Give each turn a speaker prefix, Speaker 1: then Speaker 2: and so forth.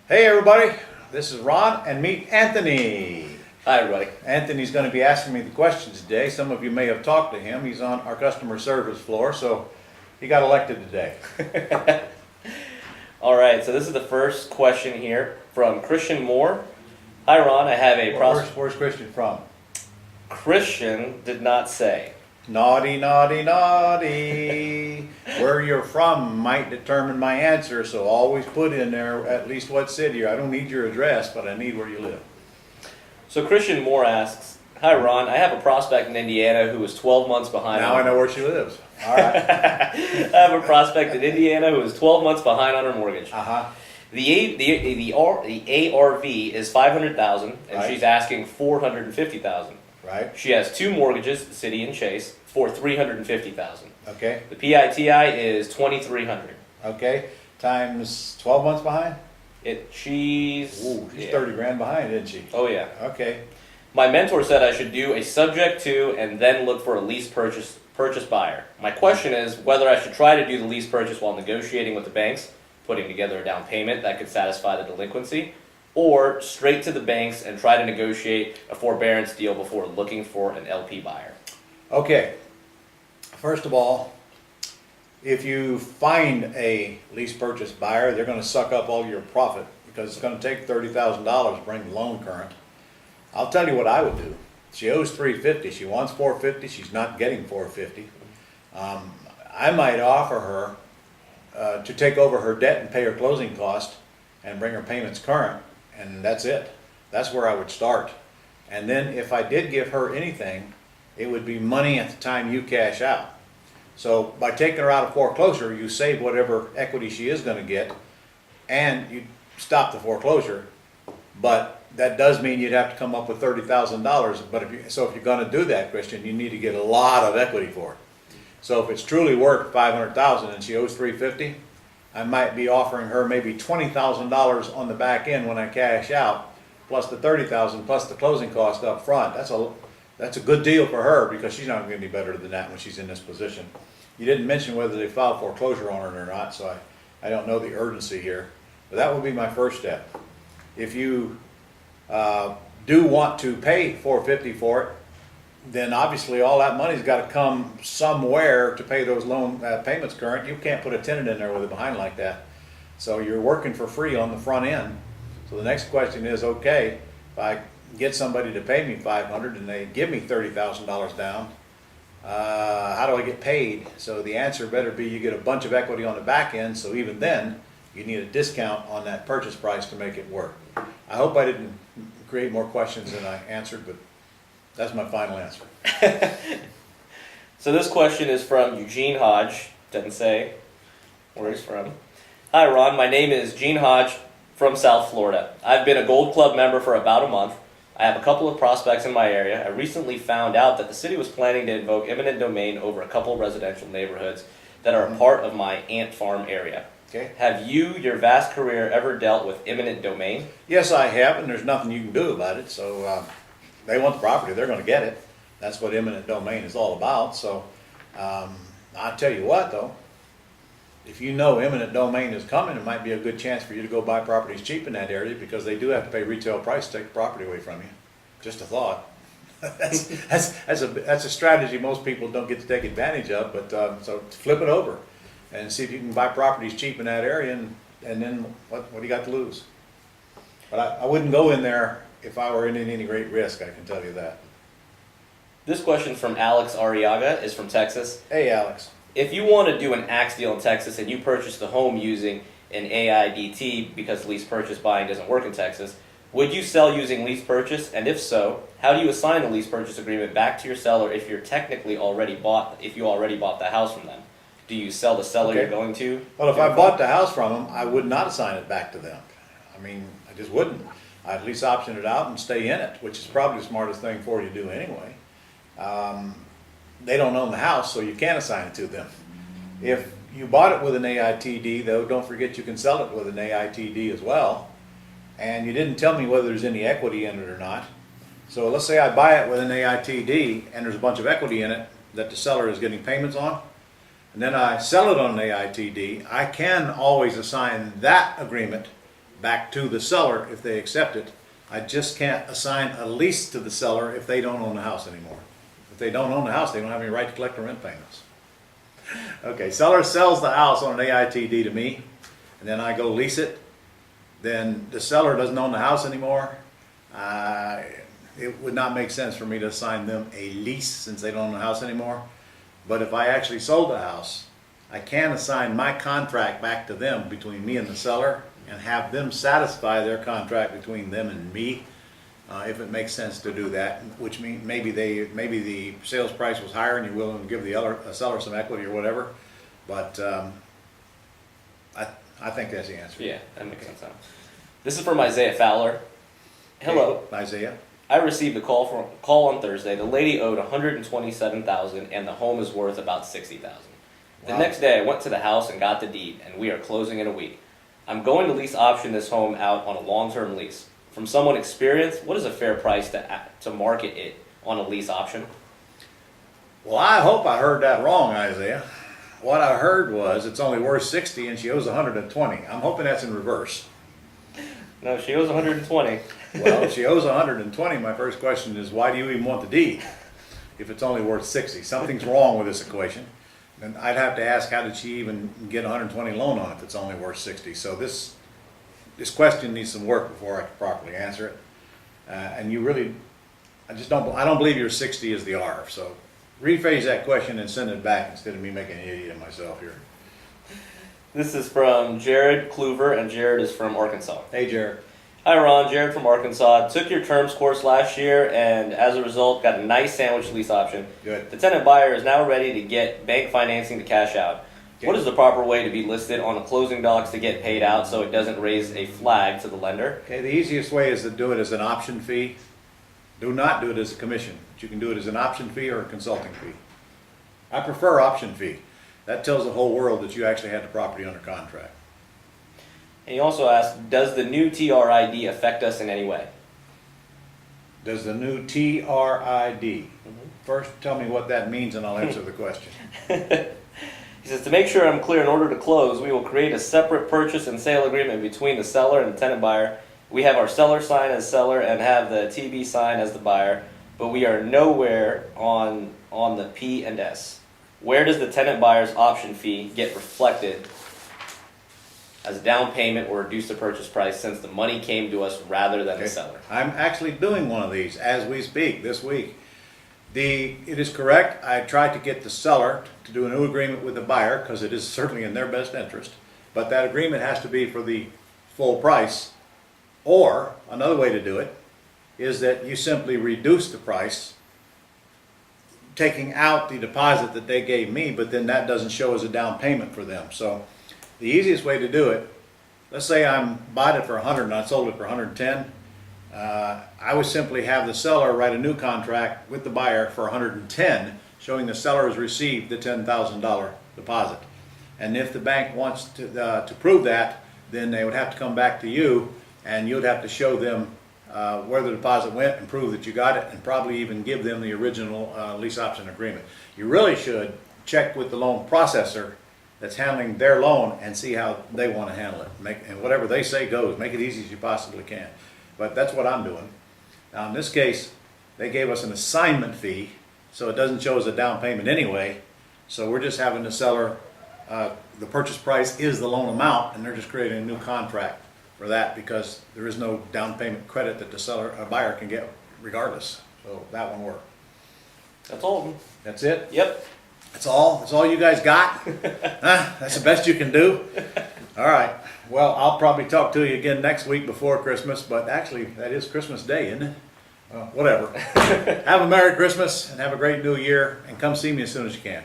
Speaker 1: Hey everybody, this is Ron and meet Anthony.
Speaker 2: Hi everybody.
Speaker 1: Anthony's going to be asking me the questions today. Some of you may have talked to him. He's on our customer service floor, so he got elected today.
Speaker 2: All right, so this is the first question here from Christian Moore. Hi Ron, I have a
Speaker 1: Where's Christian from?
Speaker 2: Christian did not say.
Speaker 1: Naughty, naughty, naughty. Where you're from might determine my answer, so always put in there at least what city. I don't need your address, but I need where you live.
Speaker 2: So Christian Moore asks, hi Ron, I have a prospect in Indiana who is 12 months behind.
Speaker 1: Now I know where she lives. All right.
Speaker 2: I have a prospect in Indiana who is 12 months behind on her mortgage.
Speaker 1: Uh-huh.
Speaker 2: The ARV is 500,000 and
Speaker 1: Right.
Speaker 2: she's asking 450,000.
Speaker 1: Right.
Speaker 2: She has two mortgages, City and Chase, for 350,000.
Speaker 1: Okay.
Speaker 2: The PITI is 2,300.
Speaker 1: Okay. Times 12 months behind?
Speaker 2: She's
Speaker 1: Ooh, she's
Speaker 2: yeah.
Speaker 1: 30 grand behind, isn't she?
Speaker 2: Oh yeah.
Speaker 1: Okay.
Speaker 2: My mentor said I should do a subject to and then look for a lease purchase buyer. My question is whether I should try to do the lease purchase while negotiating with the banks, putting together a down payment that could satisfy the delinquency, or straight to the banks and try to negotiate a forbearance deal before looking for an LP buyer.
Speaker 1: Okay. First of all, if you find a lease purchase buyer, they're going to suck up all your profit because it's going to take $30,000 to bring the loan current. I'll tell you what I would do. She owes $350. She wants $450. She's not getting $450. I might offer her to take over her debt and pay her closing cost and bring her payments current, and that's it. That's where I would start. And then if I did give her anything, it would be money at the time you cash out. So by taking her out of foreclosure, you save whatever equity she is going to get, and you stop the foreclosure. But that does mean you'd have to come up with $30,000. But if you're going to do that, Christian, you need to get a lot of equity for it. So if it's truly worth $500,000 and she owes $350, I might be offering her maybe $20,000 on the back end when I cash out, plus the $30,000 plus the closing cost up front. That's a good deal for her because she's not going to be better than that when she's in this position. You didn't mention whether they filed foreclosure on her or not, so I don't know the urgency here. But that would be my first step. If you do want to pay $450 for it, then obviously all that money's got to come somewhere to pay those loan payments current. You can't put a tenant in there with it behind like that. So you're working for free on the front end. So the next question is, okay, if I get somebody to pay me $500 and they give me $30,000 down, how do I get paid? So the answer better be you get a bunch of equity on the back end, so even then you need a discount on that purchase price to make it work. I hope I didn't create more questions than I answered, but that's my final answer.
Speaker 2: So this question is from Eugene Hodge. Doesn't say where he's from. Hi Ron, my name is Gene Hodge from South Florida. I've been a Gold Club member for about a month. I have a couple of prospects in my area. I recently found out that the city was planning to invoke eminent domain over a couple residential neighborhoods that are a part of my ant farm area.
Speaker 1: Okay.
Speaker 2: Have you, your vast career, ever dealt with eminent domain?
Speaker 1: Yes, I have, and there's nothing you can do about it. So they want the property, they're going to get it. That's what eminent domain is all about. So I'll tell you what, though, if you know eminent domain is coming, it might be a good chance for you to go buy properties cheap in that area because they do have to pay retail price to take the property away from you. Just a thought. that's a strategy most people don't get to take advantage of. But so flip it over and see if you can buy properties cheap in that area, and then what do you got to lose? But I wouldn't go in there if I were in any great risk, I can tell you that.
Speaker 2: This question from Alex Arriaga is from Texas.
Speaker 1: Hey, Alex.
Speaker 2: If you want to do an axe deal in Texas and you purchase the home using an AIDT because lease purchase buying doesn't work in Texas, would you sell using lease purchase? And if so, how do you assign the lease purchase agreement back to your seller if you already bought the house from them? Do you sell the seller you're going to?
Speaker 1: Well, if I bought the house from them, I would not assign it back to them. I mean, I just wouldn't. I'd at least option it out and stay in it, which is probably the smartest thing for you to do anyway. They don't own the house, so you can't assign it to them. If you bought it with an AITD, though, don't forget you can sell it with an AITD as well. And you didn't tell me whether there's any equity in it or not. So let's say I buy it with an AITD and there's a bunch of equity in it that the seller is getting payments on, and then I sell it on an AITD, I can always assign that agreement back to the seller if they accept it. I just can't assign a lease to the seller if they don't own the house anymore. If they don't own the house, they don't have any right to collect the rent payments. Okay, seller sells the house on an AITD to me, and then I go lease it. Then the seller doesn't own the house anymore. It would not make sense for me to assign them a lease since they don't own the house anymore. But if I actually sold the house, I can assign my contract back to them between me and the seller and have them satisfy their contract between them and me, if it makes sense to do that, which means maybe the sales price was higher and you're willing to give the seller some equity or whatever. But I think that's the answer.
Speaker 2: Yeah, that makes sense. This is from Isaiah Fowler. Hello.
Speaker 1: Hey, Isaiah.
Speaker 2: I received a call on Thursday. The lady owed $127,000 and the home is worth about $60,000. The
Speaker 1: Wow.
Speaker 2: next day I went to the house and got the deed, and we are closing in a week. I'm going to lease option this home out on a long-term lease. From someone experienced, what is a fair price to market it on a lease option?
Speaker 1: Well, I hope I heard that wrong, Isaiah. What I heard was it's only worth 60 and she owes 120. I'm hoping that's in reverse.
Speaker 2: No, she owes 120.
Speaker 1: Well, if she owes 120, my first question is, why do you even want the deed if it's only worth 60? Something's wrong with this equation. And I'd have to ask, how did she even get 120 loan on it if it's only worth 60? So this question needs some work before I can properly answer it. And you really, I don't believe your 60 is the R. So rephrase that question and send it back instead of me making an idiot of myself here.
Speaker 2: This is from Jared Kluver, and Jared is from Arkansas.
Speaker 1: Hey, Jared.
Speaker 2: Hi, Ron. Jared from Arkansas. Took your terms course last year, and as a result, got a nice sandwich lease option.
Speaker 1: Good.
Speaker 2: The tenant buyer is now ready to get bank financing to cash out.
Speaker 1: Okay.
Speaker 2: What is the proper way to be listed on the closing docs to get paid out so it doesn't raise a flag to the lender?
Speaker 1: Okay, the easiest way is to do it as an option fee. Do not do it as a commission, but you can do it as an option fee or a consulting fee. I prefer option fee. That tells the whole world that you actually had the property under contract.
Speaker 2: And he also asked, does the new TRID affect us in any way?
Speaker 1: Does the new TRID? First, tell me what that means and I'll answer the question.
Speaker 2: He says, to make sure I'm clear, in order to close, we will create a separate purchase and sale agreement between the seller and the tenant buyer. We have our seller sign as seller and have the TB sign as the buyer, but we are nowhere on the P and S. Where does the tenant buyer's option fee get reflected as a down payment or reduce the purchase price since the money came to us rather than the seller?
Speaker 1: I'm actually doing one of these as we speak this week. It is correct. I tried to get the seller to do a new agreement with the buyer because it is certainly in their best interest, but that agreement has to be for the full price. Or another way to do it is that you simply reduce the price, taking out the deposit that they gave me, but then that doesn't show as a down payment for them. So the easiest way to do it, let's say I bought it for 100 and I sold it for 110. I would simply have the seller write a new contract with the buyer for 110, showing the seller has received the $10,000 deposit. And if the bank wants to prove that, then they would have to come back to you and you'd have to show them where the deposit went and prove that you got it, and probably even give them the original lease option agreement. You really should check with the loan processor that's handling their loan and see how they want to handle it. And whatever they say goes. Make it easy as you possibly can. But that's what I'm doing. Now in this case, they gave us an assignment fee, so it doesn't show as a down payment anyway. So we're just having the seller, the purchase price is the loan amount, and they're just creating a new contract for that because there is no down payment credit that the buyer can get regardless. So that one worked.
Speaker 2: That's all.
Speaker 1: That's it?
Speaker 2: Yep.
Speaker 1: That's all? That's all you guys got? Huh? That's the best you can do? All right. Well, I'll probably talk to you again next week before Christmas, but actually that is Christmas Day, isn't it? Whatever. Have a Merry Christmas and have a great New Year, and come see me as soon as you can.